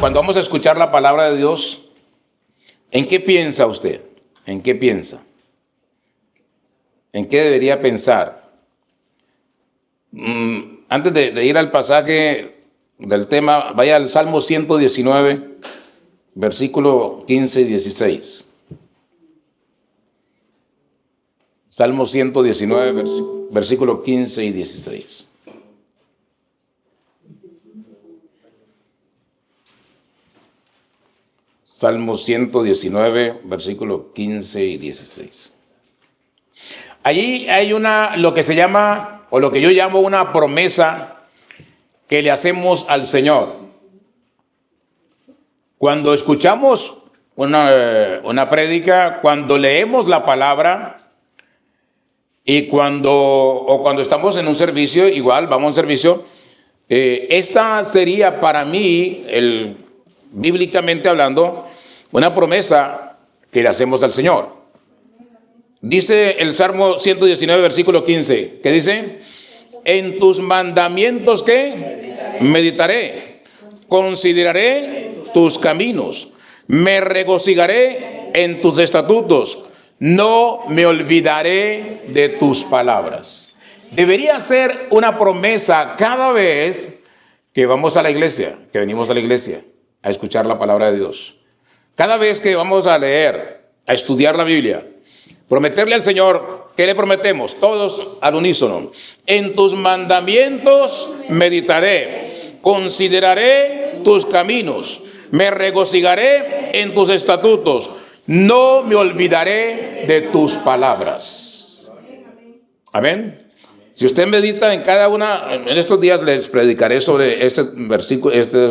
cuando vamos a escuchar la palabra de Dios, ¿en qué piensa usted? ¿En qué piensa? ¿En qué debería pensar? Antes de ir al pasaje del tema, vaya al Salmo 119, versículo 15 y 16. Salmo 119, versículo 15 y 16. Salmo 119, versículo 15 y 16. Allí hay lo que se llama, o lo que yo llamo una promesa que le hacemos al Señor. Cuando escuchamos una prédica, cuando leemos la palabra, y cuando estamos en un servicio, igual vamos a un servicio, esta sería para mí, bíblicamente hablando, una promesa que le hacemos al Señor. Dice el Salmo 119, versículo 15, que dice: en tus mandamientos, ¿qué? Meditaré, consideraré tus caminos, me regocijaré en tus estatutos, no me olvidaré de tus palabras. Debería ser una promesa cada vez que vamos a la iglesia, que venimos a la iglesia a escuchar la palabra de Dios. Cada vez que vamos a leer, a estudiar la Biblia, prometerle al Señor, ¿qué le prometemos? Todos al unísono: en tus mandamientos meditaré, consideraré tus caminos, me regocijaré en tus estatutos, no me olvidaré de tus palabras. Amén. Si usted medita en cada una, en estos días les predicaré sobre estos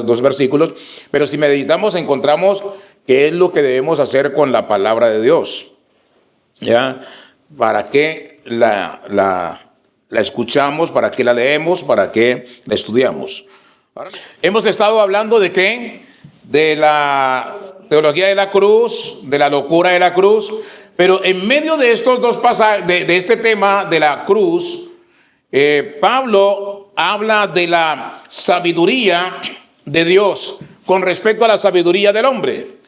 dos versículos, pero si meditamos encontramos qué es lo que debemos hacer con la palabra de Dios. ¿Ya? ¿Para qué la escuchamos? ¿Para qué la leemos? ¿Para qué la estudiamos? Ahora, hemos estado hablando de qué? De la teología de la cruz, de la locura de la cruz, pero en medio de estos dos pasajes, de este tema de la cruz, Pablo habla de la sabiduría de Dios con respecto a la sabiduría del hombre.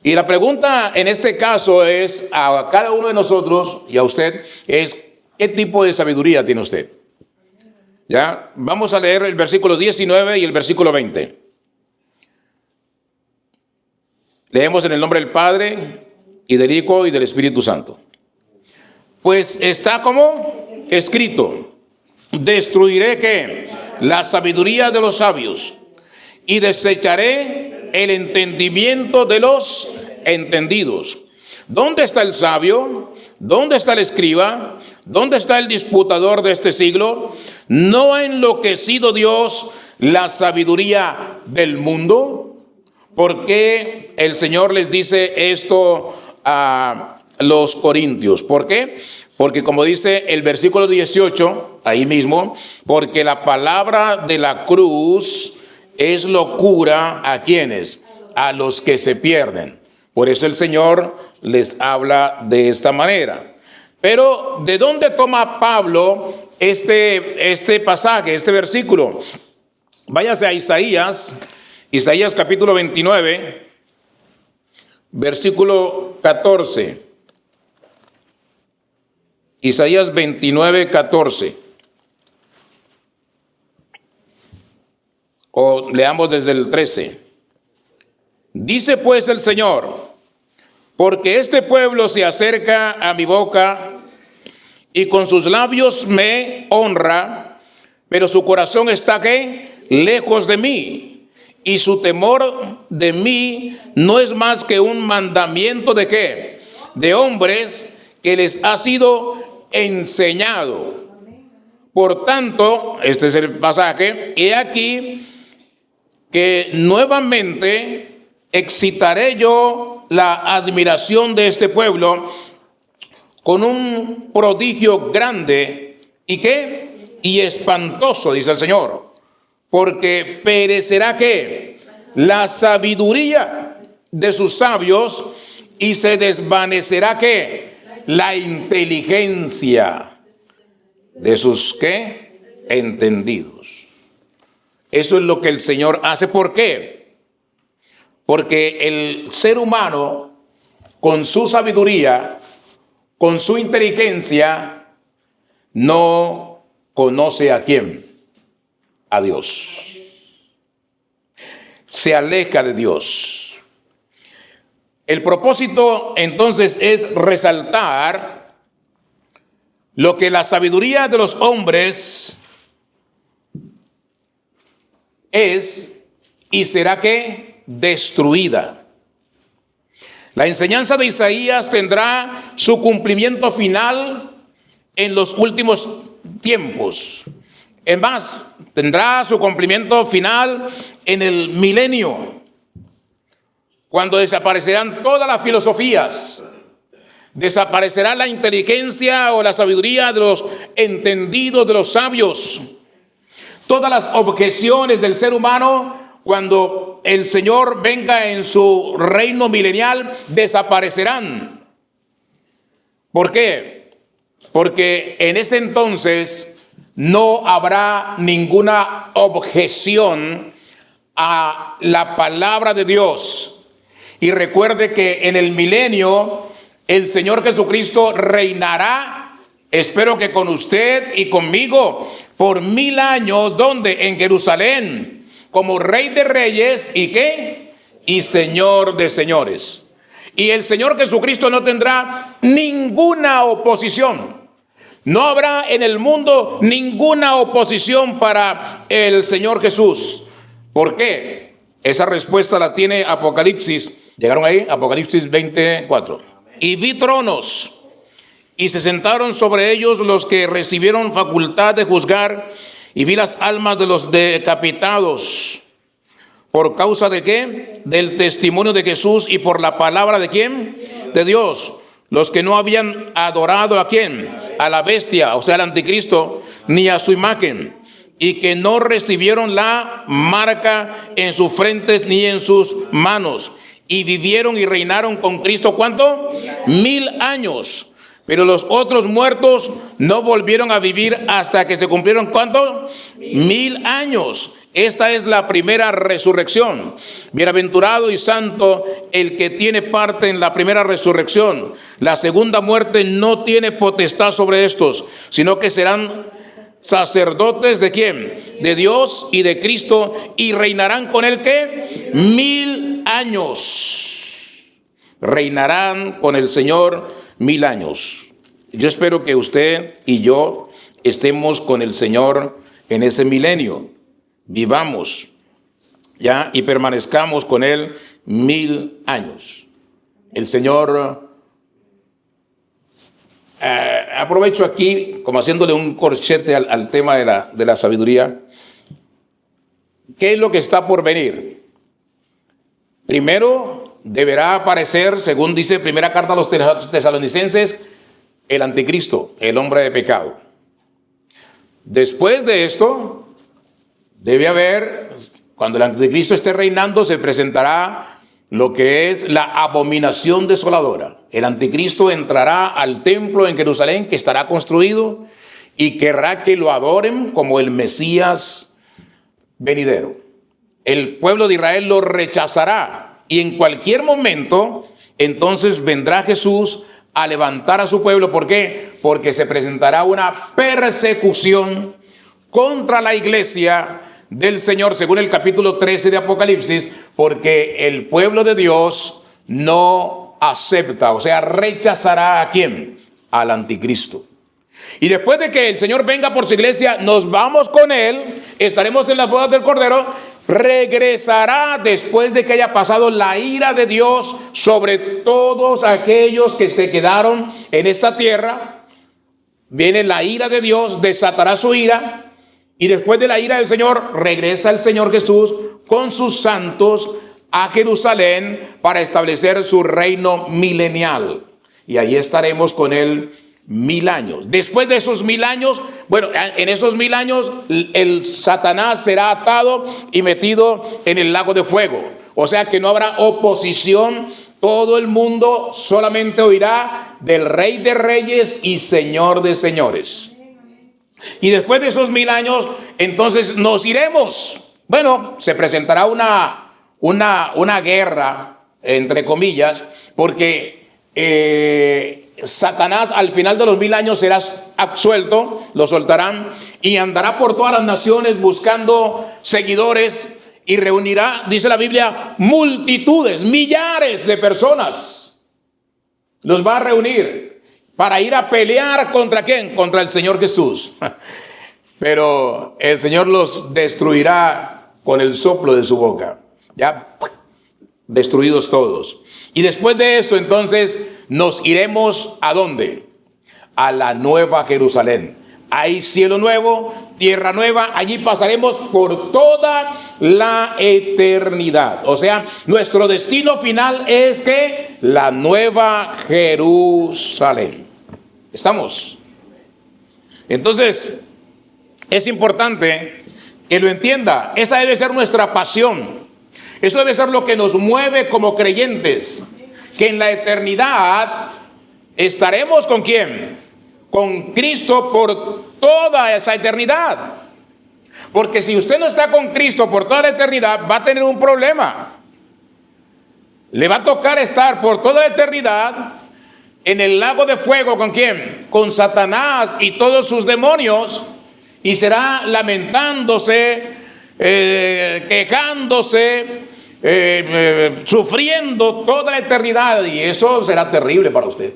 Y la pregunta en este caso es a cada uno de nosotros y a usted es: ¿qué tipo de sabiduría tiene usted? ¿Ya? Vamos a leer el versículo 19 y el versículo 20. Leemos en el nombre del Padre y del Hijo y del Espíritu Santo. Pues está como escrito: destruiré ¿qué? La sabiduría de los sabios y desecharé el entendimiento de los entendidos. ¿Dónde está el sabio? ¿Dónde está el escriba? ¿Dónde está el disputador de este siglo? ¿No ha enloquecido Dios la sabiduría del mundo? ¿Por qué el Señor les dice esto a los corintios? ¿Por qué? Porque como dice el versículo 18, ahí mismo, porque la palabra de la cruz es locura ¿a quiénes? A los que se pierden. Por eso el Señor les habla de esta manera. Pero ¿de dónde toma Pablo este pasaje, este versículo? Váyase a Isaías capítulo 29, versículo 14. Isaías 29, 14. O leamos desde el 13. Dice pues el Señor: porque este pueblo se acerca a mi boca y con sus labios me honra, pero su corazón está ¿qué? Lejos de mí. Y su temor de mí no es más que un mandamiento de ¿qué? De hombres que les ha sido enseñado. Por tanto, este es el pasaje, he aquí que nuevamente excitaré yo la admiración de este pueblo con un prodigio grande y ¿qué? Y espantoso, dice el Señor. Porque perecerá ¿qué? La sabiduría de sus sabios y se desvanecerá ¿qué? La inteligencia de sus ¿qué? Entendidos. Eso es lo que el Señor hace. ¿Por qué? Porque el ser humano, con su sabiduría, con su inteligencia, no conoce a quién, a Dios. Se aleja de Dios. El propósito entonces es resaltar lo que la sabiduría de los hombres es y será que destruida. La enseñanza de Isaías tendrá su cumplimiento final en los últimos tiempos. Es más, tendrá su cumplimiento final en el milenio, cuando desaparecerán todas las filosofías, desaparecerá la inteligencia o la sabiduría de los entendidos, de los sabios. Todas las objeciones del ser humano, cuando el Señor venga en su reino milenial, desaparecerán. ¿Por qué? Porque en ese entonces no habrá ninguna objeción a la palabra de Dios. Y recuerde que en el milenio el Señor Jesucristo reinará, espero que con usted y conmigo, por 1000 años, ¿dónde? En Jerusalén, como Rey de Reyes y ¿qué? Y Señor de Señores. Y el Señor Jesucristo no tendrá ninguna oposición. No habrá en el mundo ninguna oposición para el Señor Jesús. ¿Por qué? Esa respuesta la tiene Apocalipsis. ¿Llegaron ahí? Apocalipsis 24. Y vi tronos, y se sentaron sobre ellos los que recibieron facultad de juzgar, y vi las almas de los decapitados. ¿Por causa de qué? Del testimonio de Jesús y por la palabra de ¿quién? De Dios. Los que no habían adorado ¿a quién? A la bestia, o sea, al anticristo, ni a su imagen, y que no recibieron la marca en sus frentes ni en sus manos, y vivieron y reinaron con Cristo, ¿cuánto? 1000 años. Pero los otros muertos no volvieron a vivir hasta que se cumplieron, ¿cuánto? 1000 años. Esta es la primera resurrección. Bienaventurado y santo el que tiene parte en la primera resurrección. La segunda muerte no tiene potestad sobre estos, sino que serán sacerdotes ¿de quién? De Dios y de Cristo, y reinarán con él ¿qué? 1000 años. Reinarán con el Señor 1000 años. Yo espero que usted y yo estemos con el Señor en ese milenio. Vivamos ya y permanezcamos con él 1000 años. El Señor, aprovecho aquí como haciéndole un corchete al tema de la sabiduría. ¿Qué es lo que está por venir? Primero deberá aparecer, según dice primera carta a los tesalonicenses, el anticristo, el hombre de pecado. Después de esto, debe haber, cuando el anticristo esté reinando, se presentará lo que es la abominación desoladora. El anticristo entrará al templo en Jerusalén que estará construido y querrá que lo adoren como el Mesías venidero. El pueblo de Israel lo rechazará y en cualquier momento entonces vendrá Jesús a levantar a su pueblo. ¿Por qué? Porque se presentará una persecución contra la iglesia del Señor, según el capítulo 13 de Apocalipsis, porque el pueblo de Dios no acepta, o sea, rechazará ¿a quién? Al anticristo. Y después de que el Señor venga por su iglesia, nos vamos con él, estaremos en las bodas del Cordero, regresará después de que haya pasado la ira de Dios sobre todos aquellos que se quedaron en esta tierra. Viene la ira de Dios, desatará su ira. Y después de la ira del Señor, regresa el Señor Jesús con sus santos a Jerusalén para establecer su reino milenial. Y ahí estaremos con él 1000 años. Después de esos 1000 años, bueno, en esos 1000 años, el Satanás será atado y metido en el lago de fuego. O sea que no habrá oposición. Todo el mundo solamente oirá del Rey de Reyes y Señor de Señores. Y después de esos 1000 años, entonces nos iremos. Bueno, se presentará una guerra, entre comillas, porque Satanás al final de los 1000 años será absuelto, lo soltarán y andará por todas las naciones buscando seguidores y reunirá, dice la Biblia, multitudes, millares de personas. Los va a reunir para ir a pelear ¿contra quién? Contra el Señor Jesús. Pero el Señor los destruirá con el soplo de su boca. Ya destruidos todos. Y después de eso, entonces, nos iremos ¿a dónde? A la nueva Jerusalén. Hay cielo nuevo, tierra nueva. Allí pasaremos por toda la eternidad. O sea, nuestro destino final es que la nueva Jerusalén. ¿Estamos? Entonces, es importante que lo entienda. Esa debe ser nuestra pasión. Eso debe ser lo que nos mueve como creyentes. Que en la eternidad estaremos ¿con quién? Con Cristo por toda esa eternidad. Porque si usted no está con Cristo por toda la eternidad, va a tener un problema. Le va a tocar estar por toda la eternidad en el lago de fuego ¿con quién? Con Satanás y todos sus demonios. Y será lamentándose, quejándose, sufriendo toda la eternidad. Y eso será terrible para usted.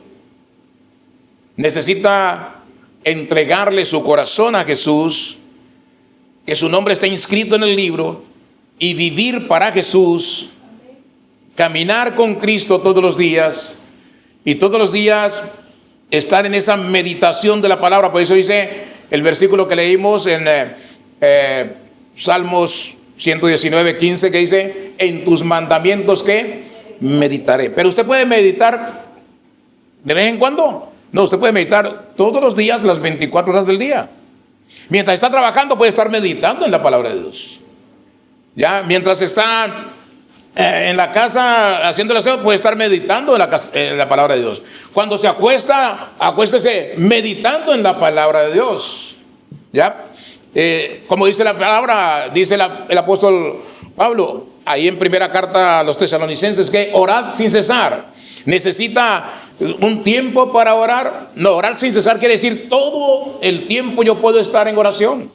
Necesita entregarle su corazón a Jesús, que su nombre esté inscrito en el libro, y vivir para Jesús, caminar con Cristo todos los días, y todos los días estar en esa meditación de la palabra. Por eso dice el versículo que leímos en Salmos 119:15, que dice: en tus mandamientos que meditaré. Pero usted puede meditar de vez en cuando. No, usted puede meditar todos los días, las 24 horas del día. Mientras está trabajando puede estar meditando en la palabra de Dios. Ya, mientras está en la casa haciendo el aseo, puede estar meditando en la palabra de Dios. Cuando se acuesta, acuéstese meditando en la palabra de Dios. Ya, como dice la palabra, dice el apóstol Pablo ahí en primera carta a los tesalonicenses, que orad sin cesar. ¿Necesita un tiempo para orar? No, orar sin cesar quiere decir todo el tiempo yo puedo estar en oración,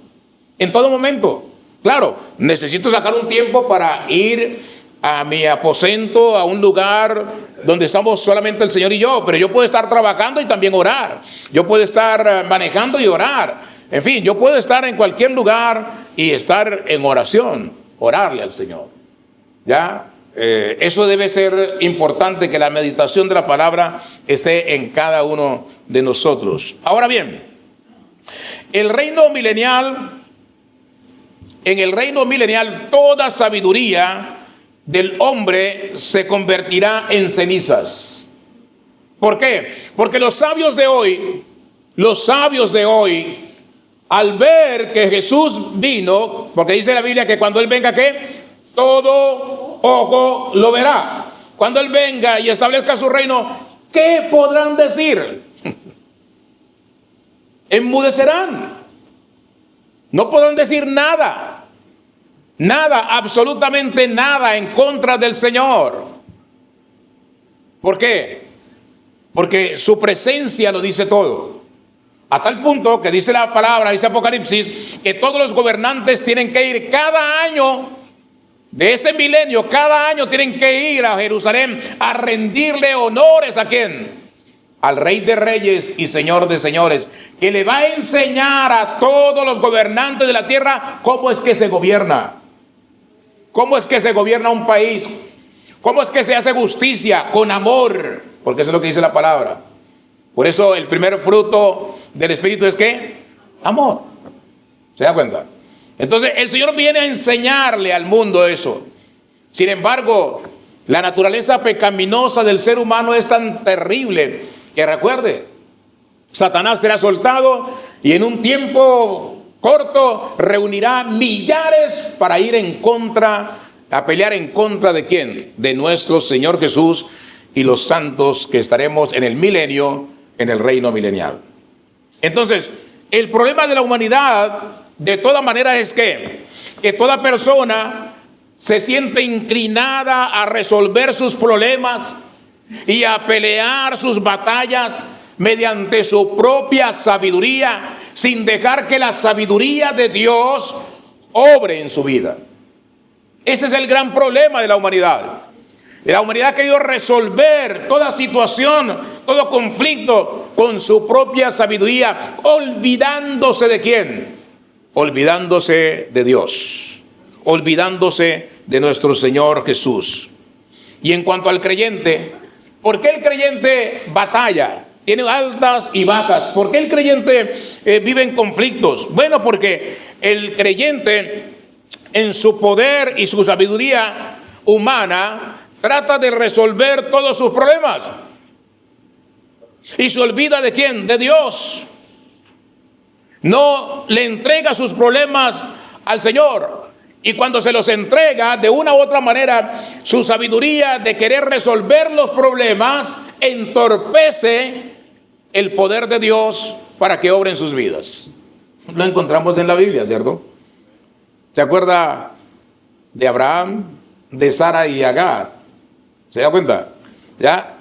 en todo momento. Claro, necesito sacar un tiempo para ir a mi aposento, a un lugar donde estamos solamente el Señor y yo, pero yo puedo estar trabajando y también orar. Yo puedo estar manejando y orar. En fin, yo puedo estar en cualquier lugar y estar en oración, orarle al Señor. ¿Ya? Eso debe ser importante, que la meditación de la palabra esté en cada uno de nosotros. Ahora bien, en el reino milenial, toda sabiduría del hombre se convertirá en cenizas. ¿Por qué? Porque los sabios de hoy, al ver que Jesús vino, porque dice la Biblia que cuando Él venga, ¿qué? Todo ojo lo verá. Cuando Él venga y establezca su reino, ¿qué podrán decir? Enmudecerán. No podrán decir nada. Nada, absolutamente nada en contra del Señor. ¿Por qué? Porque su presencia lo dice todo. A tal punto que dice la palabra, dice Apocalipsis, que todos los gobernantes tienen que ir cada año de ese milenio, cada año tienen que ir a Jerusalén a rendirle honores ¿a quién? Al Rey de Reyes y Señor de Señores, que le va a enseñar a todos los gobernantes de la tierra cómo es que se gobierna. ¿Cómo es que se gobierna un país? ¿Cómo es que se hace justicia? Con amor, porque eso es lo que dice la palabra. Por eso el primer fruto del Espíritu es ¿qué? Amor. ¿Se da cuenta? Entonces el Señor viene a enseñarle al mundo eso. Sin embargo, la naturaleza pecaminosa del ser humano es tan terrible que, recuerde, Satanás será soltado y en un tiempo corto reunirá millares para ir a pelear en contra ¿de quién? De nuestro Señor Jesús y los santos que estaremos en el milenio, en el reino milenial. Entonces, el problema de la humanidad de toda manera es que toda persona se siente inclinada a resolver sus problemas y a pelear sus batallas mediante su propia sabiduría, sin dejar que la sabiduría de Dios obre en su vida. Ese es el gran problema de la humanidad. La humanidad ha querido resolver toda situación, todo conflicto con su propia sabiduría, olvidándose de ¿quién? Olvidándose de Dios, olvidándose de nuestro Señor Jesús. Y en cuanto al creyente, ¿por qué el creyente batalla? Tiene altas y bajas. ¿Por qué el creyente vive en conflictos? Bueno, porque el creyente, en su poder y su sabiduría humana, trata de resolver todos sus problemas. Y se olvida ¿de quién? De Dios. No le entrega sus problemas al Señor. Y cuando se los entrega, de una u otra manera, su sabiduría de querer resolver los problemas entorpece el poder de Dios para que obre en sus vidas. Lo encontramos en la Biblia, ¿cierto? ¿Se acuerda de Abraham, de Sara y Agar? ¿Se da cuenta? ¿Ya?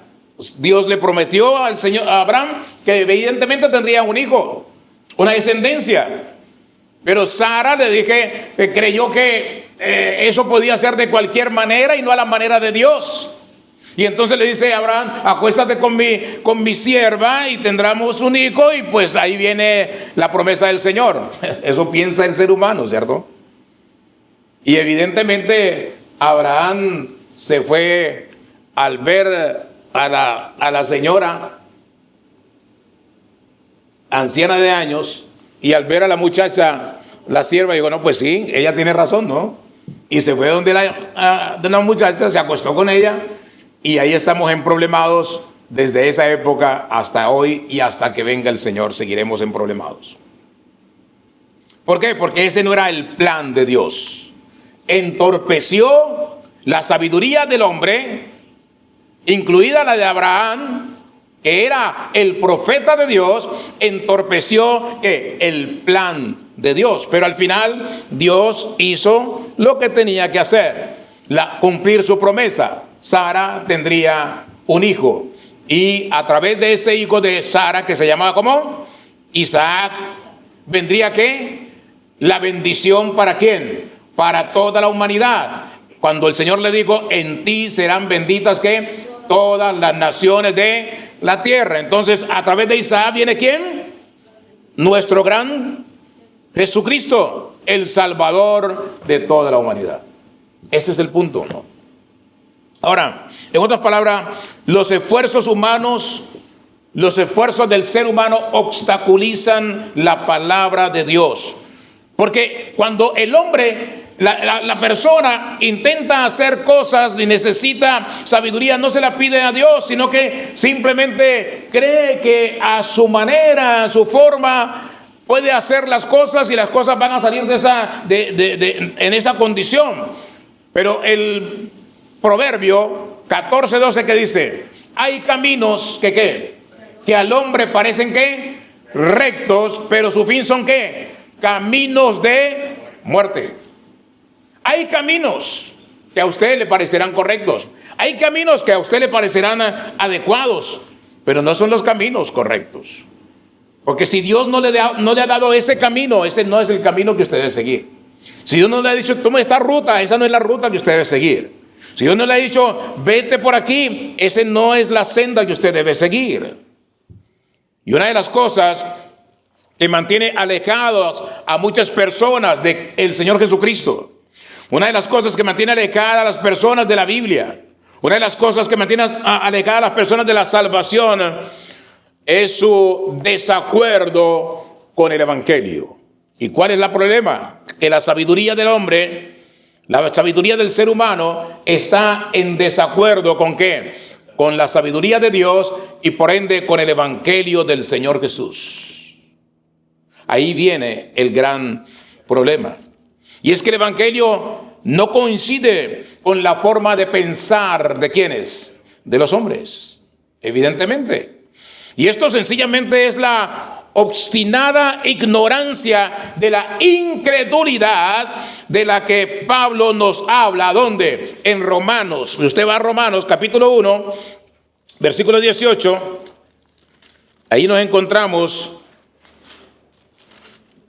Dios le prometió al Señor, a Abraham, que evidentemente tendría un hijo, una descendencia. Pero Sara le dije, creyó que eso podía ser de cualquier manera y no a la manera de Dios. Y entonces le dice a Abraham, acuéstate con mi sierva y tendremos un hijo, y pues ahí viene la promesa del Señor. Eso piensa el ser humano, ¿cierto? Y evidentemente Abraham se fue al ver a la señora anciana de años, y al ver a la muchacha, la sierva, dijo, no, pues sí, ella tiene razón, ¿no? Y se fue donde la muchacha, se acostó con ella, y ahí estamos emproblemados desde esa época hasta hoy, y hasta que venga el Señor seguiremos emproblemados. ¿Por qué? Porque ese no era el plan de Dios. Entorpeció la sabiduría del hombre, incluida la de Abraham, que era el profeta de Dios, entorpeció el plan de Dios. Pero al final Dios hizo lo que tenía que hacer, cumplir su promesa. Sara tendría un hijo, y a través de ese hijo de Sara, que se llamaba ¿cómo? Isaac, vendría ¿qué? La bendición. ¿Para quién? Para toda la humanidad. Cuando el Señor le dijo, en ti serán benditas ¿qué? Todas las naciones de la tierra. Entonces, a través de Isaac viene ¿quién? Nuestro gran Jesucristo, el Salvador de toda la humanidad. Ese es el punto, ¿no? Ahora, en otras palabras, los esfuerzos humanos, los esfuerzos del ser humano obstaculizan la palabra de Dios. Porque cuando el hombre, la persona intenta hacer cosas y necesita sabiduría, no se la pide a Dios, sino que simplemente cree que a su manera, a su forma, puede hacer las cosas y las cosas van a salir en esa condición. Pero el Proverbio 14:12 que dice, hay caminos que al hombre parecen ¿qué? Rectos, pero su fin son ¿qué? Caminos de muerte. Hay caminos que a usted le parecerán correctos, hay caminos que a usted le parecerán adecuados, pero no son los caminos correctos. Porque si Dios no le ha dado ese camino, ese no es el camino que usted debe seguir. Si Dios no le ha dicho, toma esta ruta, esa no es la ruta que usted debe seguir. Si Dios no le ha dicho, vete por aquí, esa no es la senda que usted debe seguir. Y una de las cosas que mantiene alejados a muchas personas del Señor Jesucristo, una de las cosas que mantiene alejadas a las personas de la Biblia, una de las cosas que mantiene alejadas a las personas de la salvación, es su desacuerdo con el Evangelio. ¿Y cuál es el problema? Que la sabiduría del hombre, la sabiduría del ser humano, está en desacuerdo ¿con qué? Con la sabiduría de Dios, y por ende con el Evangelio del Señor Jesús. Ahí viene el gran problema. Y es que el Evangelio no coincide con la forma de pensar de ¿quiénes? De los hombres, evidentemente. Y esto sencillamente es la obstinada ignorancia de la incredulidad de la que Pablo nos habla. ¿Dónde? En Romanos. Usted va a Romanos capítulo 1, versículo 18. Ahí nos encontramos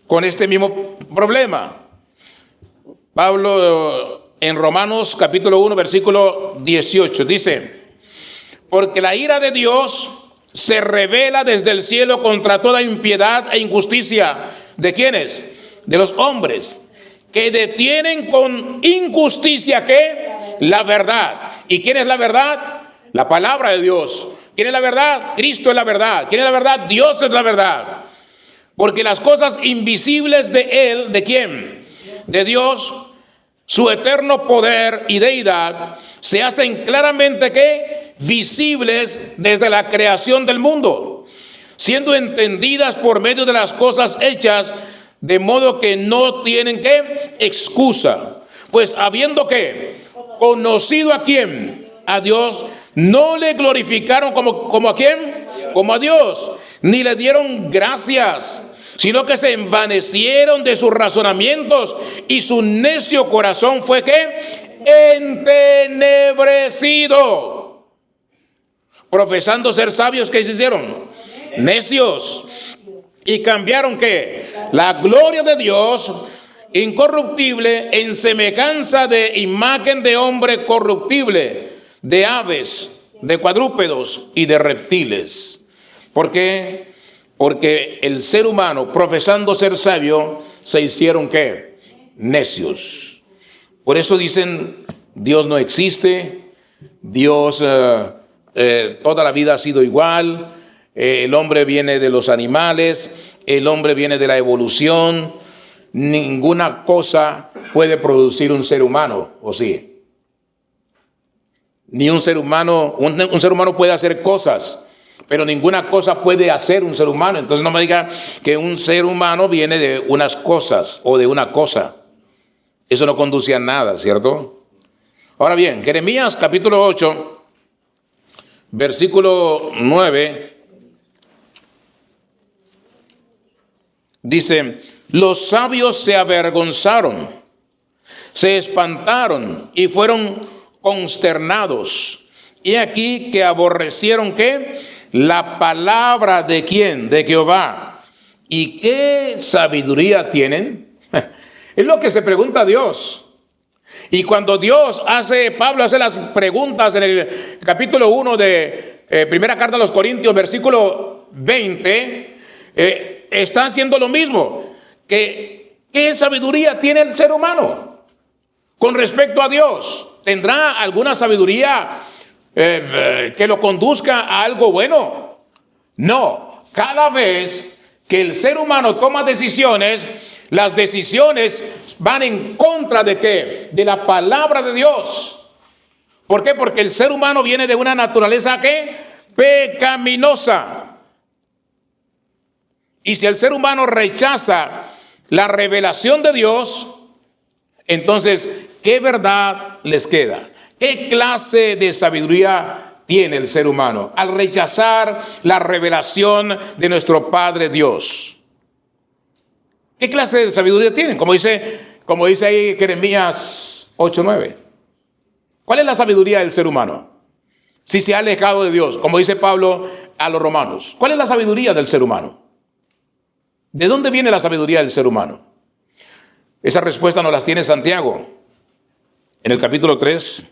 con este mismo problema. Pablo en Romanos capítulo 1, versículo 18 dice: porque la ira de Dios se revela desde el cielo contra toda impiedad e injusticia. ¿De quiénes? De los hombres, que detienen con injusticia, ¿qué? La verdad. ¿Y quién es la verdad? La palabra de Dios. ¿Quién es la verdad? Cristo es la verdad. ¿Quién es la verdad? Dios es la verdad. Porque las cosas invisibles de Él, ¿de quién? De Dios, su eterno poder y deidad, se hacen claramente, ¿qué? Visibles desde la creación del mundo, siendo entendidas por medio de las cosas hechas, de modo que no tienen, ¿qué? Excusa. Pues habiendo, ¿qué? Conocido a quién? A Dios, no le glorificaron como a quién, como a Dios, ni le dieron gracias, sino que se envanecieron de sus razonamientos, y su necio corazón fue, ¿qué? Entenebrecido. Profesando ser sabios, ¿qué se hicieron? Necios. Y cambiaron, ¿qué? La gloria de Dios incorruptible en semejanza de imagen de hombre corruptible, de aves, de cuadrúpedos y de reptiles. ¿Por qué? Porque el ser humano, profesando ser sabio, se hicieron, ¿qué? Necios. Por eso dicen, Dios no existe, Dios toda la vida ha sido igual, el hombre viene de los animales, el hombre viene de la evolución, ninguna cosa puede producir un ser humano, ¿o sí? Ni un ser humano, un ser humano puede hacer cosas, pero ninguna cosa puede hacer un ser humano. Entonces no me diga que un ser humano viene de unas cosas o de una cosa. Eso no conduce a nada, ¿cierto? Ahora bien, Jeremías capítulo 8, versículo 9, dice: los sabios se avergonzaron, se espantaron y fueron consternados. Y aquí que aborrecieron, ¿qué? La palabra de ¿quién? De Jehová. ¿Y qué sabiduría tienen? Es lo que se pregunta Dios. Y cuando Pablo hace las preguntas en el capítulo 1 de primera carta a los Corintios, versículo 20, está haciendo lo mismo. ¿Qué sabiduría tiene el ser humano con respecto a Dios? ¿Tendrá alguna sabiduría que lo conduzca a algo bueno? No. Cada vez que el ser humano toma decisiones, las decisiones van en contra de ¿qué? De la palabra de Dios. ¿Por qué? Porque el ser humano viene de una naturaleza ¿qué? Pecaminosa. Y si el ser humano rechaza la revelación de Dios, entonces, ¿qué verdad les queda? ¿Qué clase de sabiduría tiene el ser humano al rechazar la revelación de nuestro Padre Dios? ¿Qué clase de sabiduría tienen? Como dice ahí Jeremías 8:9. ¿Cuál es la sabiduría del ser humano? Si se ha alejado de Dios, como dice Pablo a los romanos. ¿Cuál es la sabiduría del ser humano? ¿De dónde viene la sabiduría del ser humano? Esa respuesta nos las tiene Santiago en el capítulo 3,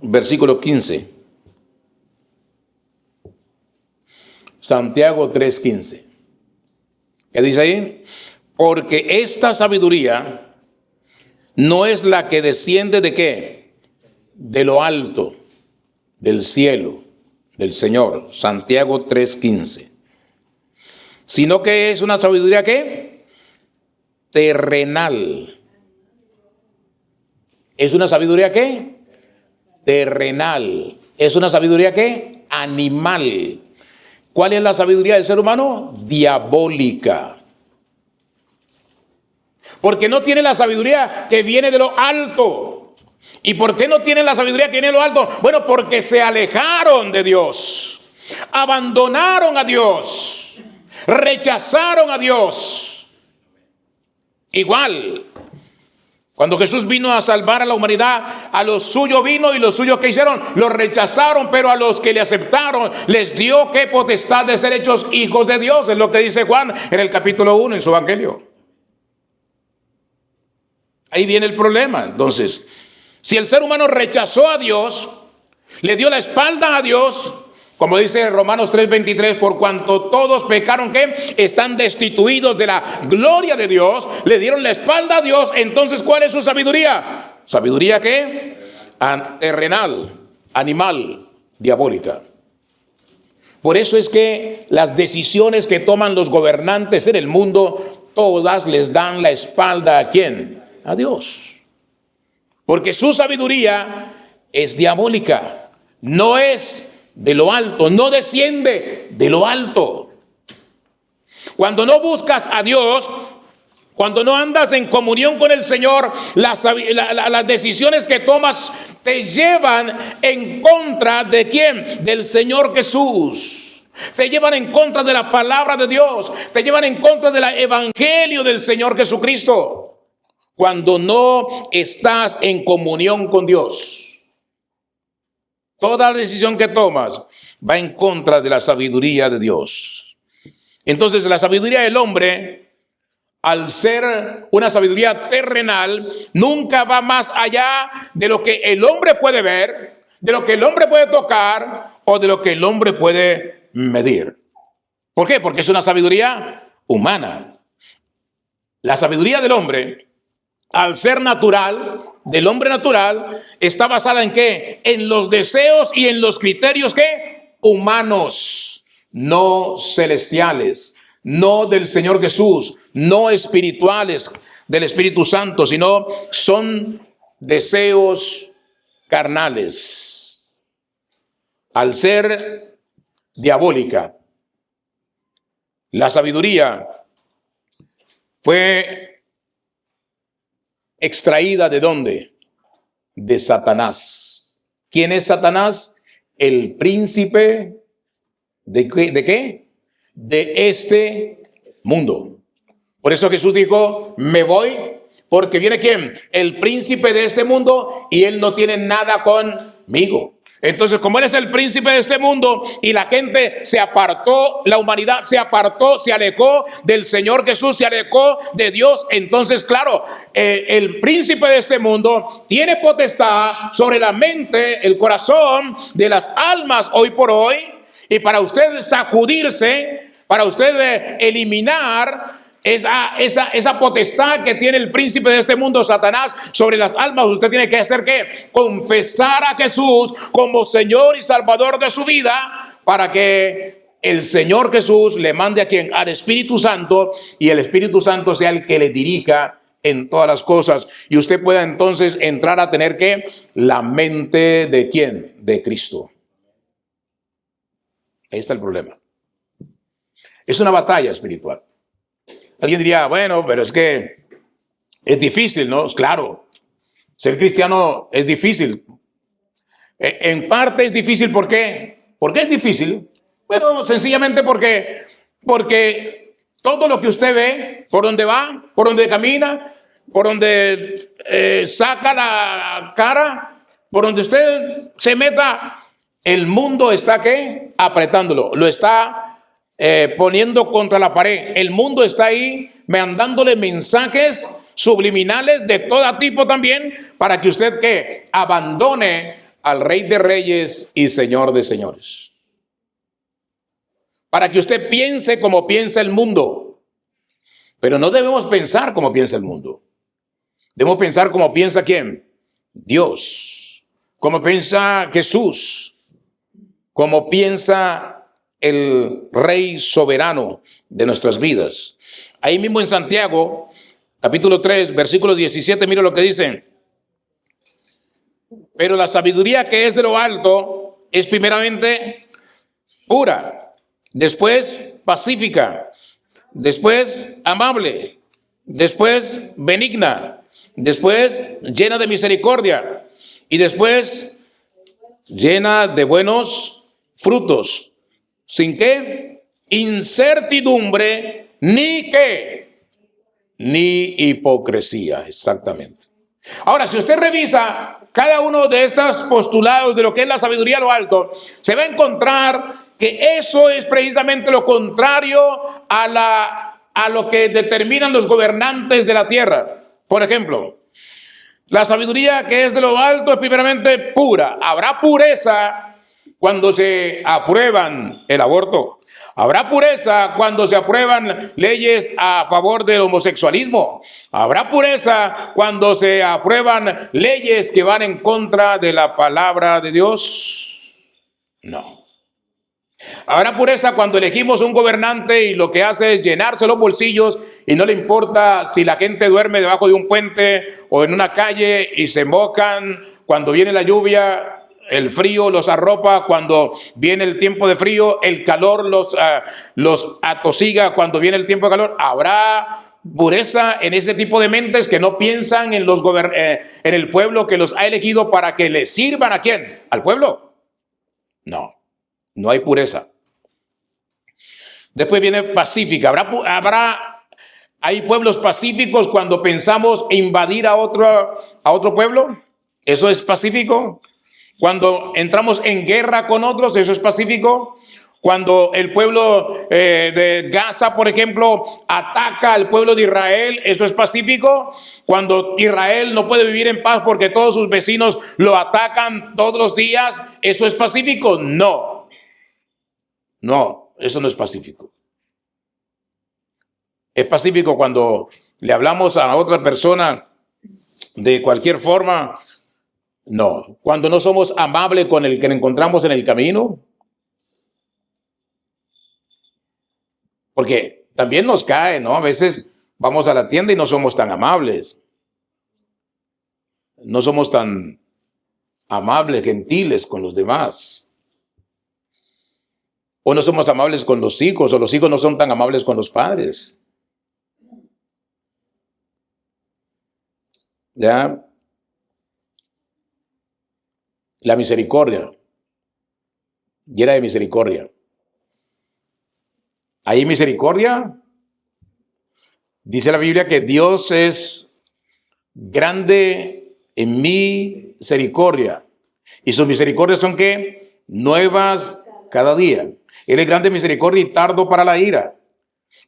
versículo 15. Santiago 3:15. ¿Qué dice ahí? Porque esta sabiduría no es la que desciende de ¿qué? De lo alto, del cielo, del Señor. Santiago 3:15. Sino que es una sabiduría ¿qué? Terrenal. ¿Es una sabiduría qué? Terrenal. ¿Es una sabiduría qué? Animal. ¿Cuál es la sabiduría del ser humano? Diabólica. Porque no tiene la sabiduría que viene de lo alto. ¿Y por qué no tienen la sabiduría que viene de lo alto? Bueno, porque se alejaron de Dios. abandonaron a Dios, rechazaron a Dios. Igual, cuando Jesús vino a salvar a la humanidad, a los suyos vino y los suyos que hicieron, los rechazaron, pero a los que le aceptaron, les dio qué potestad de ser hechos hijos de Dios. Es lo que dice Juan en el capítulo 1 en su evangelio. Ahí viene el problema. Entonces, si el ser humano rechazó a Dios, le dio la espalda a Dios, como dice Romanos 3:23, por cuanto todos pecaron, que están destituidos de la gloria de Dios, le dieron la espalda a Dios. Entonces, ¿cuál es su sabiduría? ¿Sabiduría qué? Terrenal, animal, diabólica. Por eso es que las decisiones que toman los gobernantes en el mundo, todas les dan la espalda ¿a quién? A Dios. Porque su sabiduría es diabólica, no es de lo alto, no desciende de lo alto. Cuando no buscas a Dios, cuando no andas en comunión con el Señor, las decisiones que tomas te llevan en contra de ¿quién? Del Señor Jesús. Te llevan en contra de la palabra de Dios, te llevan en contra del evangelio del Señor Jesucristo. Cuando no estás en comunión con Dios, toda decisión que tomas va en contra de la sabiduría de Dios. Entonces, la sabiduría del hombre, al ser una sabiduría terrenal, nunca va más allá de lo que el hombre puede ver, de lo que el hombre puede tocar o de lo que el hombre puede medir. ¿Por qué? Porque es una sabiduría humana. La sabiduría del hombre, al ser natural, del hombre natural, está basada en ¿qué? En los deseos y en los criterios ¿qué? Humanos, no celestiales, no del Señor Jesús, no espirituales del Espíritu Santo, sino son deseos carnales. Al ser diabólica, la sabiduría fue extraída ¿de dónde? De Satanás. ¿Quién es Satanás? El príncipe ¿de qué? De este mundo. Por eso Jesús dijo, me voy, porque viene ¿quién? El príncipe de este mundo y él no tiene nada conmigo. Entonces, como él es el príncipe de este mundo y la gente se apartó, la humanidad se apartó, se alejó del Señor Jesús, se alejó de Dios, entonces, claro, el príncipe de este mundo tiene potestad sobre la mente, el corazón de las almas hoy por hoy, y para usted sacudirse, para usted eliminar esa potestad que tiene el príncipe de este mundo, Satanás, sobre las almas, usted tiene que hacer ¿qué? Confesar a Jesús como Señor y Salvador de su vida, para que el Señor Jesús le mande a ¿quién? Al Espíritu Santo, y el Espíritu Santo sea el que le dirija en todas las cosas, y usted pueda entonces entrar a tener ¿qué? La mente de ¿quién? De Cristo. Ahí está el problema. Es una batalla espiritual. Alguien diría, bueno, pero es que es difícil, ¿no? Claro, ser cristiano es difícil. En parte es difícil, ¿por qué? ¿Por qué es difícil? Bueno, sencillamente porque todo lo que usted ve, por donde va, por donde camina, por donde saca la cara, por donde usted se meta, el mundo está ¿qué? Apretándolo, lo está poniendo contra la pared. El mundo está ahí mandándole mensajes subliminales de todo tipo también, para que usted ¿qué? Abandone al Rey de Reyes y Señor de Señores. Para que usted piense como piensa el mundo. Pero no debemos pensar como piensa el mundo. Debemos pensar como piensa ¿quién? Dios. Como piensa Jesús. Como piensa el Rey soberano de nuestras vidas. Ahí mismo en Santiago, capítulo 3, versículo 17, mira lo que dice. Pero la sabiduría que es de lo alto es primeramente pura, después pacífica, después amable, después benigna, después llena de misericordia y después llena de buenos frutos, sin qué, incertidumbre, ni qué, ni hipocresía, exactamente. Ahora, si usted revisa cada uno de estos postulados de lo que es la sabiduría a lo alto, se va a encontrar que eso es precisamente lo contrario a lo que determinan los gobernantes de la tierra. Por ejemplo, la sabiduría que es de lo alto es primeramente pura. Habrá pureza cuando se aprueban el aborto. Habrá pureza cuando se aprueban leyes a favor del homosexualismo. Habrá pureza cuando se aprueban leyes que van en contra de la palabra de Dios. No. Habrá pureza cuando elegimos un gobernante y lo que hace es llenarse los bolsillos y no le importa si la gente duerme debajo de un puente o en una calle y se mojan cuando viene la lluvia. El frío los arropa cuando viene el tiempo de frío, el calor los atosiga cuando viene el tiempo de calor. Habrá pureza en ese tipo de mentes que no piensan en el pueblo que los ha elegido para que le sirvan. ¿A quién? ¿Al pueblo? No, no hay pureza. Después viene pacífica. ¿Hay pueblos pacíficos cuando pensamos invadir a otro pueblo? ¿Eso es pacífico? Cuando entramos en guerra con otros, ¿eso es pacífico? Cuando el pueblo de Gaza, por ejemplo, ataca al pueblo de Israel, ¿eso es pacífico? Cuando Israel no puede vivir en paz porque todos sus vecinos lo atacan todos los días, ¿eso es pacífico? No. No, eso no es pacífico. Es pacífico cuando le hablamos a otra persona de cualquier forma. No, cuando no somos amables con el que encontramos en el camino. Porque también nos cae, ¿no? A veces vamos a la tienda y no somos tan amables. No somos tan amables, gentiles con los demás. O no somos amables con los hijos, o los hijos no son tan amables con los padres. ¿Ya? La misericordia, llena de misericordia. ¿Hay misericordia? Dice la Biblia que Dios es grande en misericordia. ¿Y sus misericordias son qué? Nuevas cada día. Él es grande en misericordia y tardo para la ira.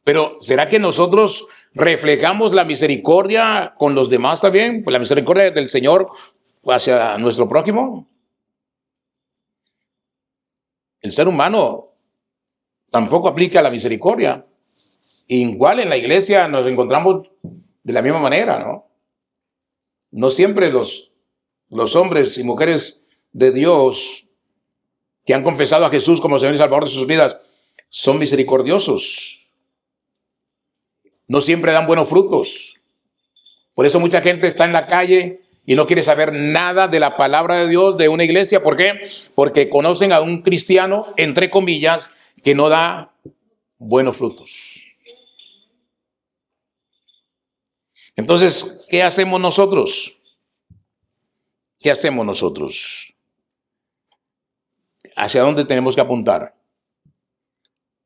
Pero ¿será que nosotros reflejamos la misericordia con los demás también? Pues la misericordia del Señor hacia nuestro prójimo. El ser humano tampoco aplica la misericordia. Igual en la iglesia nos encontramos de la misma manera, ¿no? No siempre los hombres y mujeres de Dios que han confesado a Jesús como Señor y Salvador de sus vidas son misericordiosos. No siempre dan buenos frutos. Por eso mucha gente está en la calle y no quiere saber nada de la palabra de Dios, de una iglesia. ¿Por qué? Porque conocen a un cristiano, entre comillas, que no da buenos frutos. Entonces, ¿qué hacemos nosotros? ¿Qué hacemos nosotros? ¿Hacia dónde tenemos que apuntar?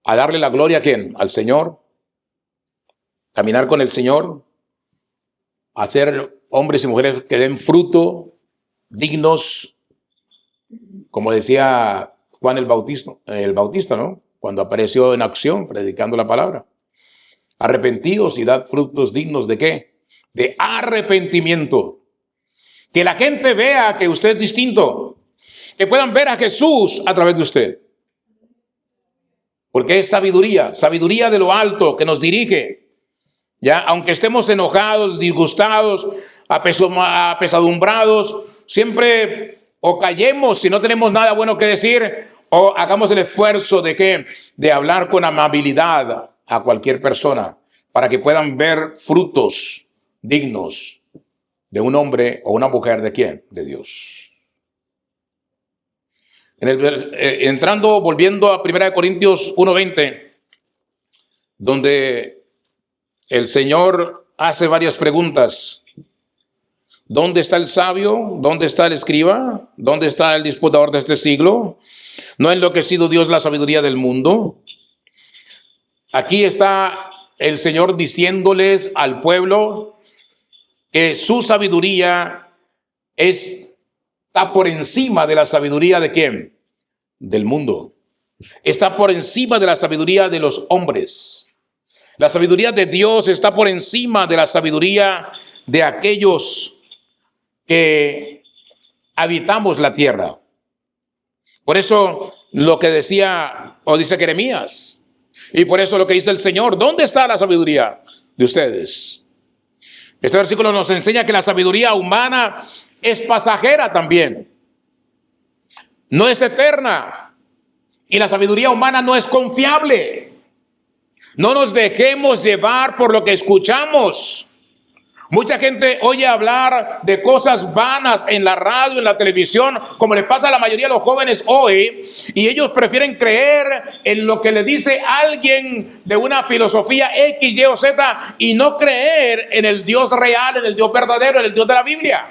¿A darle la gloria a quién? ¿Al Señor? ¿Caminar con el Señor? ¿A ser hombres y mujeres que den fruto, dignos, como decía Juan el Bautista, ¿no? Cuando apareció en acción predicando la palabra? Arrepentíos y dad frutos dignos ¿de qué? De arrepentimiento. Que la gente vea que usted es distinto, que puedan ver a Jesús a través de usted. Porque es sabiduría de lo alto que nos dirige. Ya, aunque estemos enojados, disgustados, apesadumbrados, siempre o callemos si no tenemos nada bueno que decir, o hagamos el esfuerzo de hablar con amabilidad a cualquier persona para que puedan ver frutos dignos de un hombre o una mujer ¿de quién? De Dios. Volviendo a 1 Corintios 1:20, donde el Señor hace varias preguntas. ¿Dónde está el sabio? ¿Dónde está el escriba? ¿Dónde está el disputador de este siglo? ¿No ha enloquecido Dios la sabiduría del mundo? Aquí está el Señor diciéndoles al pueblo que su sabiduría está por encima de la sabiduría ¿de quién? Del mundo. Está por encima de la sabiduría de los hombres. La sabiduría de Dios está por encima de la sabiduría de aquellos que habitamos la tierra. Por eso lo que decía o dice Jeremías, y por eso lo que dice el Señor, ¿dónde está la sabiduría de ustedes? Este versículo nos enseña que la sabiduría humana es pasajera también, no es eterna, y la sabiduría humana no es confiable. No nos dejemos llevar por lo que escuchamos. Mucha gente oye hablar de cosas vanas en la radio, en la televisión, como le pasa a la mayoría de los jóvenes hoy, y ellos prefieren creer en lo que le dice alguien de una filosofía X, Y o Z, y no creer en el Dios real, en el Dios verdadero, en el Dios de la Biblia.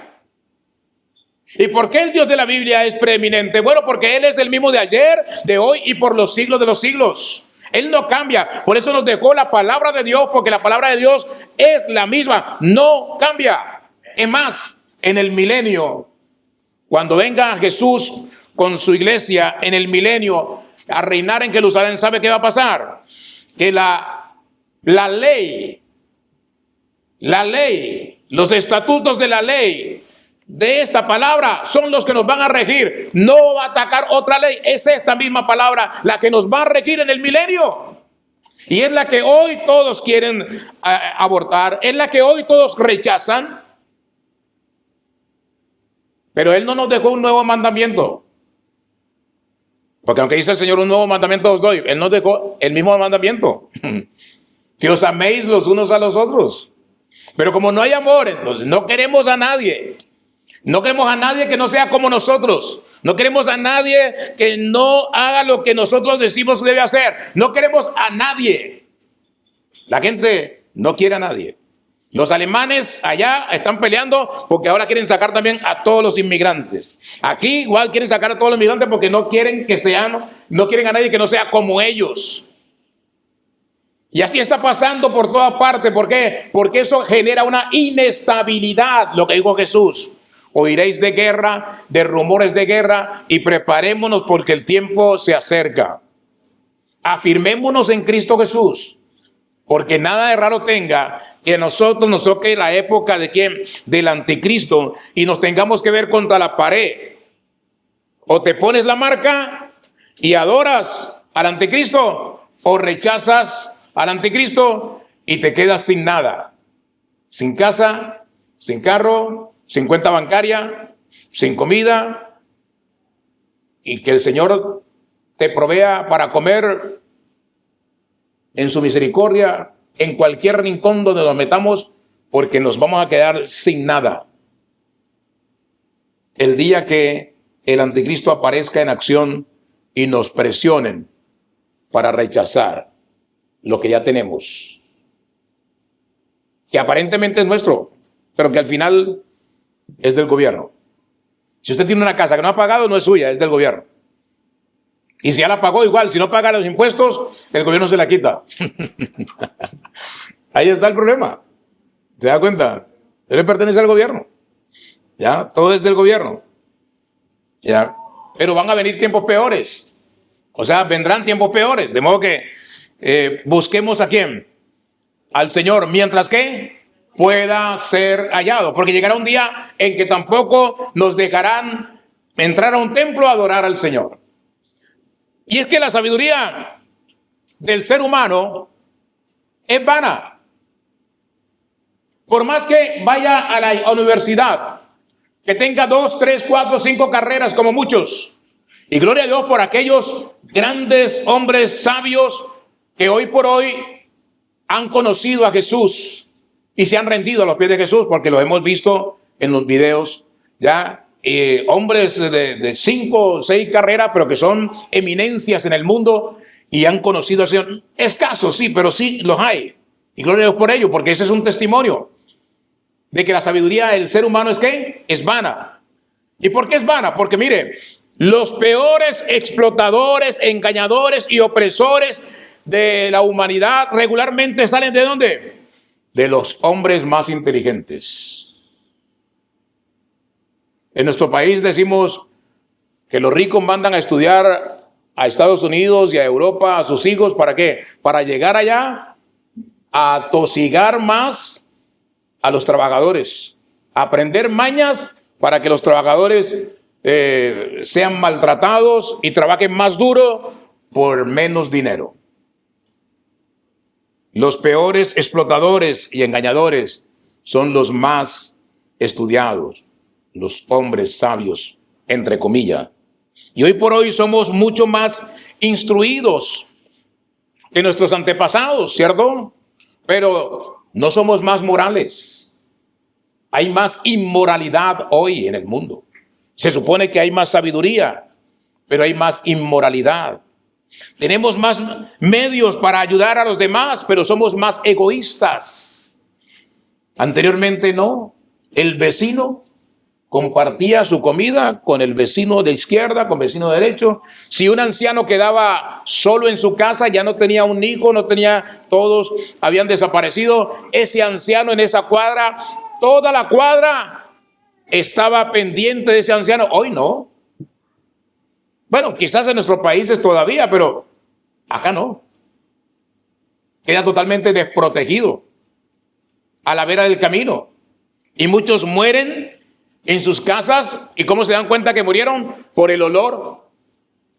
¿Y por qué el Dios de la Biblia es preeminente? Bueno, porque Él es el mismo de ayer, de hoy y por los siglos de los siglos. Él no cambia, por eso nos dejó la palabra de Dios, porque la palabra de Dios es la misma, no cambia. Es más, en el milenio, cuando venga Jesús con su iglesia en el milenio a reinar en Jerusalén, ¿sabe qué va a pasar? Que la ley, los estatutos de la ley de esta palabra son los que nos van a regir. No va a atacar otra ley. Es esta misma palabra la que nos va a regir en el milenio. Y es la que hoy todos quieren abortar. Es la que hoy todos rechazan. Pero Él no nos dejó un nuevo mandamiento. Porque aunque dice el Señor un nuevo mandamiento os doy, Él nos dejó el mismo mandamiento. Que os améis los unos a los otros. Pero como no hay amor, entonces no queremos a nadie. No queremos a nadie que no sea como nosotros. No queremos a nadie que no haga lo que nosotros decimos debe hacer. No queremos a nadie. La gente no quiere a nadie. Los alemanes allá están peleando porque ahora quieren sacar también a todos los inmigrantes. Aquí igual quieren sacar a todos los inmigrantes porque no quieren no quieren a nadie que no sea como ellos. Y así está pasando por todas partes. ¿Por qué? Porque eso genera una inestabilidad, lo que dijo Jesús. Oiréis de guerra, de rumores de guerra, y preparémonos porque el tiempo se acerca. Afirmémonos en Cristo Jesús, porque nada de raro tenga que a nosotros nos toque la época de quién, del anticristo, y nos tengamos que ver contra la pared. O te pones la marca y adoras al anticristo, o rechazas al anticristo y te quedas sin nada, sin casa, sin carro, sin cuenta bancaria, sin comida, y que el Señor te provea para comer en su misericordia en cualquier rincón donde nos metamos, porque nos vamos a quedar sin nada. El día que el anticristo aparezca en acción y nos presionen para rechazar lo que ya tenemos, que aparentemente es nuestro, pero que al final es del gobierno. Si usted tiene una casa que no ha pagado, no es suya, es del gobierno. Y si ya la pagó, igual, si no paga los impuestos, el gobierno se la quita. Ahí está el problema. ¿Se da cuenta? Él le pertenece al gobierno. ¿Ya? Todo es del gobierno. ¿Ya? Pero van a venir tiempos peores. O sea, vendrán tiempos peores. De modo que busquemos ¿a quién? Al Señor. Mientras que pueda ser hallado, porque llegará un día en que tampoco nos dejarán entrar a un templo a adorar al Señor. Y es que la sabiduría del ser humano es vana. Por más que vaya a la universidad, que tenga 2, 3, 4, 5 carreras como muchos, y gloria a Dios por aquellos grandes hombres sabios que hoy por hoy han conocido a Jesús y se han rendido a los pies de Jesús, porque lo hemos visto en los videos, ya, hombres de 5 o 6 carreras, pero que son eminencias en el mundo y han conocido al Señor. Escasos, sí, pero sí los hay. Y gloria a Dios por ello, porque ese es un testimonio de que la sabiduría del ser humano es ¿qué? Es vana. ¿Y por qué es vana? Porque mire, Los peores explotadores, engañadores y opresores de la humanidad regularmente salen ¿de dónde? De los hombres más inteligentes. En nuestro país decimos que los ricos mandan a estudiar a Estados Unidos y a Europa a sus hijos. ¿Para qué? Para llegar allá a tosigar más a los trabajadores, a aprender mañas para que los trabajadores sean maltratados y trabajen más duro por menos dinero. Los peores explotadores y engañadores son los más estudiados, los hombres sabios, entre comillas. Y hoy por hoy somos mucho más instruidos que nuestros antepasados, ¿cierto? Pero no somos más morales. Hay más inmoralidad hoy en el mundo. Se supone que hay más sabiduría, pero hay más inmoralidad. Tenemos más medios para ayudar a los demás, pero somos más egoístas. Anteriormente no. El vecino compartía su comida con el vecino de izquierda, con el vecino derecho. Si un anciano quedaba solo en su casa, ya no tenía un hijo, no tenía, todos habían desaparecido. Ese anciano en esa cuadra, toda la cuadra estaba pendiente de ese anciano. Hoy no. Bueno, quizás en nuestros países todavía, pero acá no. Queda totalmente desprotegido a la vera del camino. Y muchos mueren en sus casas. ¿Y cómo se dan cuenta que murieron? Por el olor.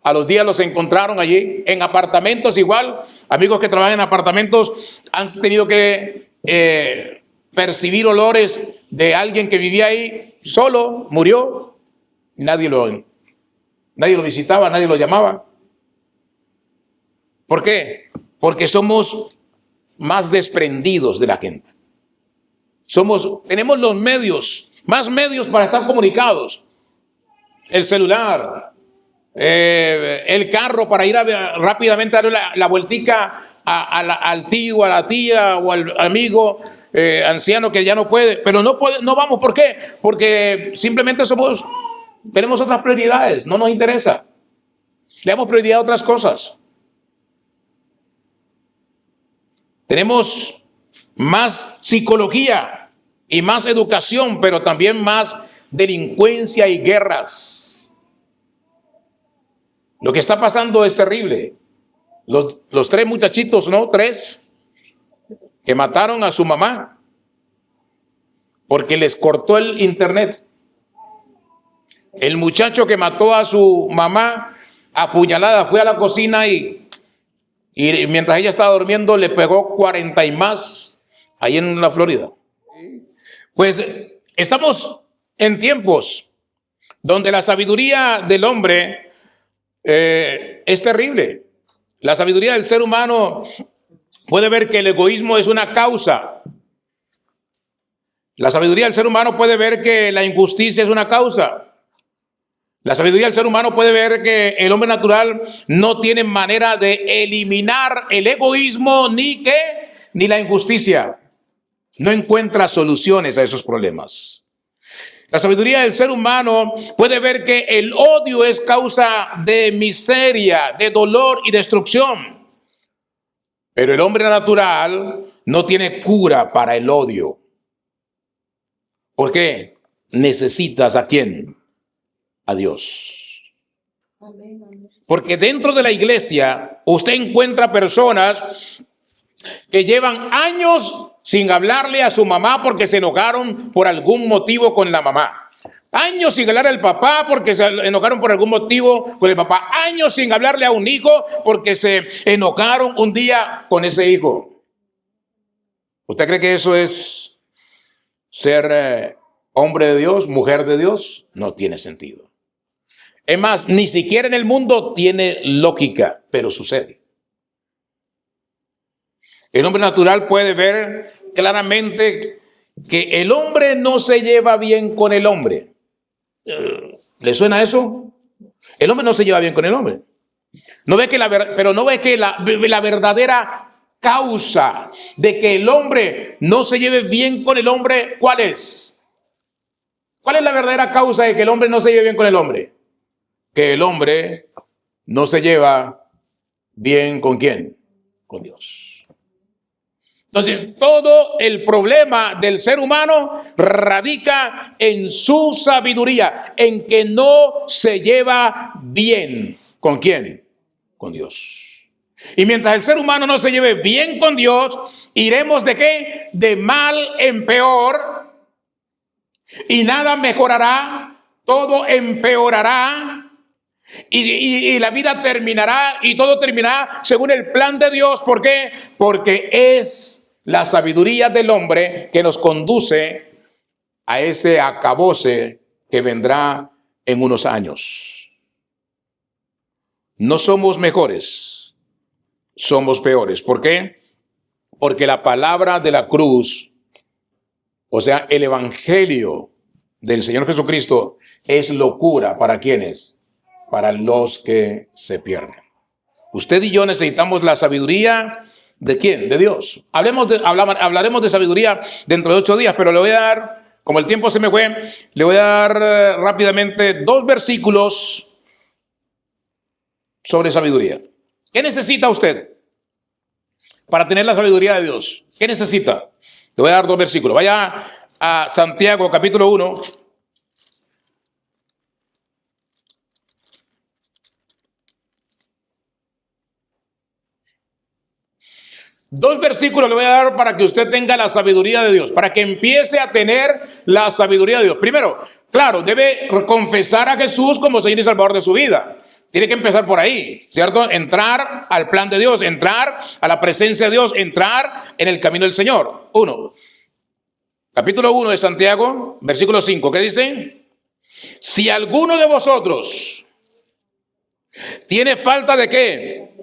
A los días los encontraron allí. En apartamentos igual. Amigos que trabajan en apartamentos han tenido que percibir olores de alguien que vivía ahí solo, murió. Nadie lo visitaba, nadie lo llamaba. ¿Por qué? Porque somos más desprendidos de la gente. Tenemos los medios, más medios para estar comunicados. El celular, el carro para ir rápidamente a dar la vueltica al tío, a la tía o al amigo anciano que ya no puede. Pero no vamos, ¿por qué? Porque simplemente tenemos otras prioridades, no nos interesa. Le damos prioridad a otras cosas. Tenemos más psicología y más educación, pero también más delincuencia y guerras. Lo que está pasando es terrible. Los 3 muchachitos, ¿no? 3 que mataron a su mamá porque les cortó el internet. El muchacho que mató a su mamá apuñalada fue a la cocina y mientras ella estaba durmiendo le pegó 40 y más ahí en la Florida. Pues estamos en tiempos donde la sabiduría del hombre es terrible. La sabiduría del ser humano puede ver que el egoísmo es una causa. La sabiduría del ser humano puede ver que la injusticia es una causa. La sabiduría del ser humano puede ver que el hombre natural no tiene manera de eliminar el egoísmo ni la injusticia. No encuentra soluciones a esos problemas. La sabiduría del ser humano puede ver que el odio es causa de miseria, de dolor y destrucción. Pero el hombre natural no tiene cura para el odio. ¿Por qué? Necesitas ¿a quién? A Dios. Porque dentro de la iglesia usted encuentra personas que llevan años sin hablarle a su mamá porque se enojaron por algún motivo con la mamá. Años sin hablarle al papá porque se enojaron por algún motivo con el papá. Años sin hablarle a un hijo porque se enojaron un día con ese hijo. ¿Usted cree que eso es ser hombre de Dios, mujer de Dios? No tiene sentido. Es más, ni siquiera en el mundo tiene lógica, pero sucede. El hombre natural puede ver claramente que el hombre no se lleva bien con el hombre. ¿Le suena eso? El hombre no se lleva bien con el hombre. No ve que pero no ve que la verdadera causa de que el hombre no se lleve bien con el hombre, ¿cuál es? ¿Cuál es la verdadera causa de que el hombre no se lleve bien con el hombre? que el hombre no se lleva bien ¿con quién? Con Dios. Entonces, todo el problema del ser humano radica en su sabiduría, en que no se lleva bien. ¿Con quién? Con Dios. Y mientras el ser humano no se lleve bien con Dios, iremos ¿de qué? De mal en peor, y nada mejorará, todo empeorará. Y la vida terminará y todo terminará según el plan de Dios. ¿Por qué? Porque es la sabiduría del hombre que nos conduce a ese acabose que vendrá en unos años. No somos mejores, somos peores. ¿Por qué? Porque la palabra de la cruz, o sea, el evangelio del Señor Jesucristo, es locura para ¿quiénes? Para los que se pierden. Usted y yo necesitamos la sabiduría ¿de quién? De Dios. Hablaremos de sabiduría dentro de 8 días, pero le voy a dar, como el tiempo se me fue, le voy a dar rápidamente 2 versículos sobre sabiduría. ¿Qué necesita usted para tener la sabiduría de Dios? ¿Qué necesita? Le voy a dar 2 versículos. Vaya a Santiago capítulo 1. 2 versículos le voy a dar para que usted tenga la sabiduría de Dios, para que empiece a tener la sabiduría de Dios. Primero, claro, debe confesar a Jesús como Señor y Salvador de su vida. Tiene que empezar por ahí, ¿cierto? Entrar al plan de Dios, entrar a la presencia de Dios, entrar en el camino del Señor. 1. Capítulo 1 de Santiago, versículo 5. ¿Qué dice? Si alguno de vosotros tiene falta ¿de qué?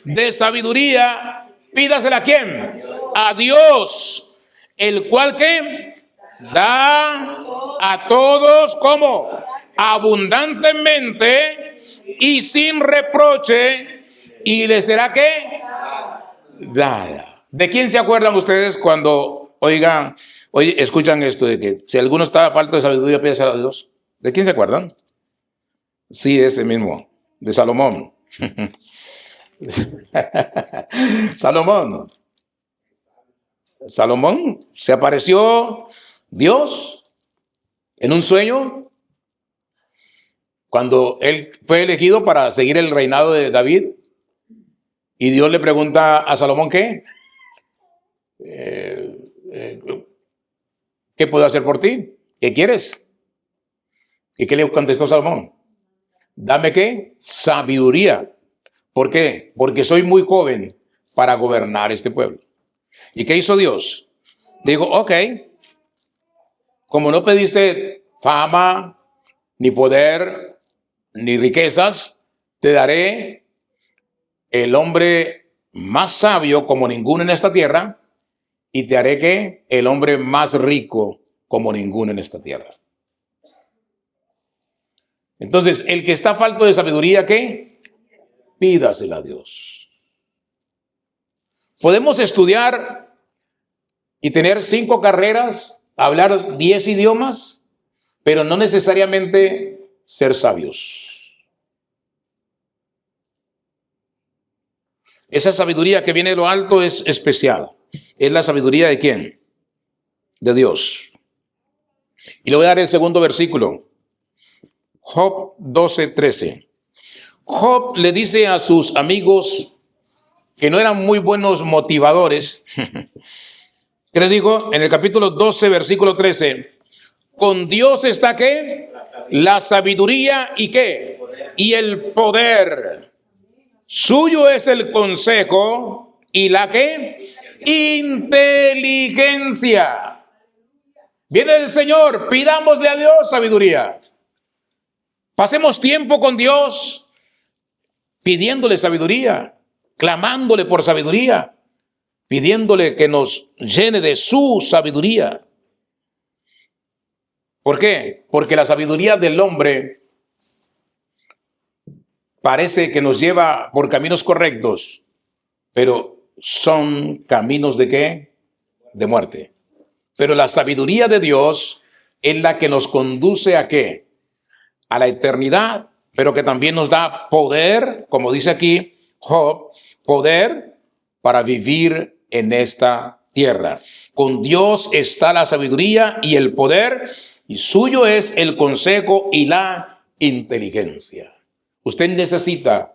De sabiduría, pídasela ¿a quién? A Dios, el cual ¿qué? Da a todos ¿cómo? Abundantemente y sin reproche, y le será ¿qué? Dada. ¿De quién se acuerdan ustedes cuando escuchan esto de que si alguno está a falta de sabiduría, pídasela a Dios? ¿De quién se acuerdan? Sí, ese mismo, de Salomón. Salomón, se apareció Dios en un sueño cuando él fue elegido para seguir el reinado de David, y Dios le pregunta a Salomón ¿qué? ¿Qué puedo hacer por ti? ¿Qué quieres? ¿Y qué le contestó Salomón? Dame ¿qué? Sabiduría. ¿Por qué? Porque soy muy joven para gobernar este pueblo. ¿Y qué hizo Dios? Digo, ok, como no pediste fama, ni poder, ni riquezas, te daré el hombre más sabio como ninguno en esta tierra, y te haré ¿qué? El hombre más rico como ninguno en esta tierra. Entonces, el que está falto de sabiduría, ¿qué? Pídasela a Dios. Podemos estudiar y tener 5 carreras, hablar 10 idiomas, pero no necesariamente ser sabios. Esa sabiduría que viene de lo alto es especial. ¿Es la sabiduría de quién? De Dios. Y le voy a dar el segundo versículo. Job 12:13. Job le dice a sus amigos que no eran muy buenos motivadores. ¿Qué les dijo? En el capítulo 12, versículo 13. Con Dios está ¿qué? La sabiduría y ¿qué? Y el poder. Suyo es el consejo y la ¿qué? Inteligencia. Viene del Señor, pidámosle a Dios sabiduría. Pasemos tiempo con Dios pidiéndole sabiduría, clamándole por sabiduría, pidiéndole que nos llene de su sabiduría. ¿Por qué? Porque la sabiduría del hombre parece que nos lleva por caminos correctos, pero son caminos ¿de qué? De muerte. Pero la sabiduría de Dios es la que nos conduce ¿a qué? A la eternidad pero que también nos da poder, como dice aquí Job, poder para vivir en esta tierra. Con Dios está la sabiduría y el poder, y suyo es el consejo y la inteligencia. Usted necesita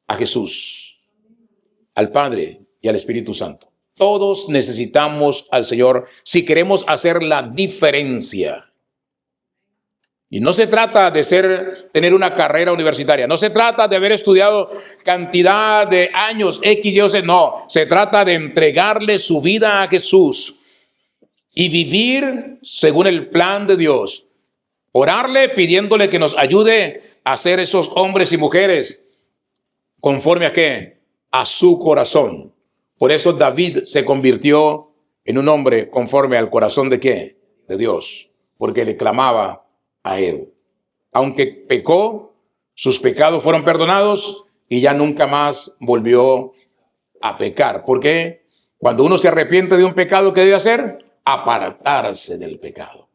a Jesús, al Padre y al Espíritu Santo. Todos necesitamos al Señor si queremos hacer la diferencia. Y no se trata de tener una carrera universitaria, no se trata de haber estudiado cantidad de años, X, Y, Z, no. Se trata de entregarle su vida a Jesús y vivir según el plan de Dios. Orarle pidiéndole que nos ayude a ser esos hombres y mujeres conforme a ¿qué? A su corazón. Por eso David se convirtió en un hombre conforme al corazón ¿de qué? De Dios, porque le clamaba a él. Aunque pecó, sus pecados fueron perdonados y ya nunca más volvió a pecar. ¿Por qué? Cuando uno se arrepiente de un pecado, ¿qué debe hacer? Apartarse del pecado.